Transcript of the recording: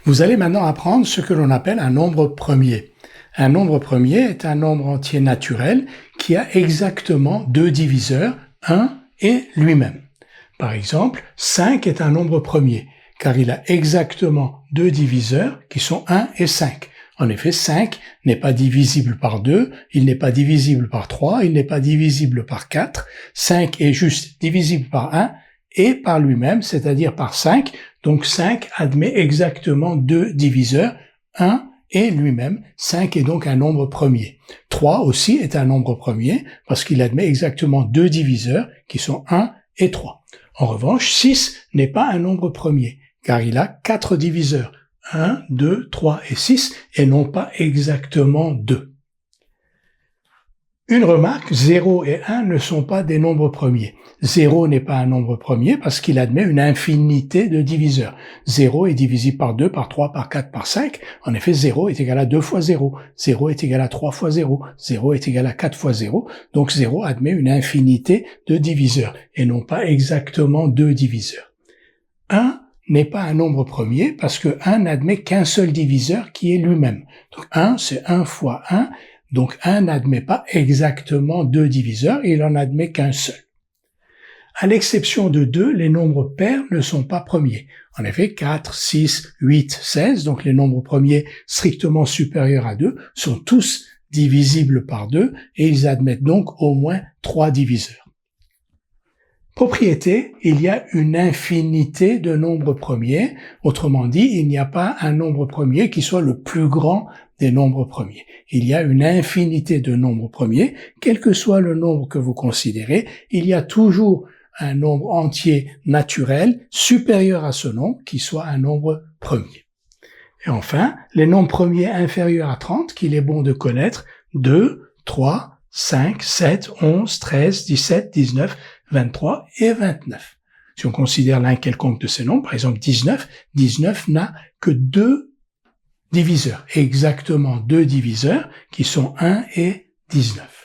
Vous allez maintenant apprendre ce que l'on appelle un nombre premier. Un nombre premier est un nombre entier naturel qui a exactement deux diviseurs, 1 et lui-même. Par exemple, 5 est un nombre premier, car il a exactement deux diviseurs qui sont 1 et 5. En effet, 5 n'est pas divisible par 2, il n'est pas divisible par 3, il n'est pas divisible par 4. 5 est juste divisible par 1 et par lui-même, c'est-à-dire par 5. Donc 5 admet exactement deux diviseurs, 1 et lui-même. 5 est donc un nombre premier. 3 aussi est un nombre premier parce qu'il admet exactement deux diviseurs qui sont 1 et 3. En revanche, 6 n'est pas un nombre premier car il a 4 diviseurs, 1, 2, 3 et 6 et non pas exactement 2. Une remarque, 0 et 1 ne sont pas des nombres premiers. 0 n'est pas un nombre premier parce qu'il admet une infinité de diviseurs. 0 est divisible par 2, par 3, par 4, par 5. En effet, 0 est égal à 2 fois 0. 0 est égal à 3 fois 0. 0 est égal à 4 fois 0. Donc 0 admet une infinité de diviseurs et non pas exactement deux diviseurs. 1 n'est pas un nombre premier parce que 1 n'admet qu'un seul diviseur qui est lui-même. Donc 1, c'est 1 fois 1. Donc 1 n'admet pas exactement deux diviseurs, il en admet qu'un seul. À l'exception de 2, les nombres pairs ne sont pas premiers. En effet, 4, 6, 8, 16, donc les nombres premiers strictement supérieurs à 2, sont tous divisibles par 2 et ils admettent donc au moins 3 diviseurs. Propriété, il y a une infinité de nombres premiers. Autrement dit, il n'y a pas un nombre premier qui soit le plus grand des nombres premiers. Il y a une infinité de nombres premiers. Quel que soit le nombre que vous considérez, il y a toujours un nombre entier naturel supérieur à ce nombre qui soit un nombre premier. Et enfin, les nombres premiers inférieurs à 30 qu'il est bon de connaître, 2, 3, 5, 7, 11, 13, 17, 19, 23 et 29. Si on considère l'un quelconque de ces nombres, par exemple 19, 19 n'a que deux diviseurs, exactement deux diviseurs qui sont 1 et 19.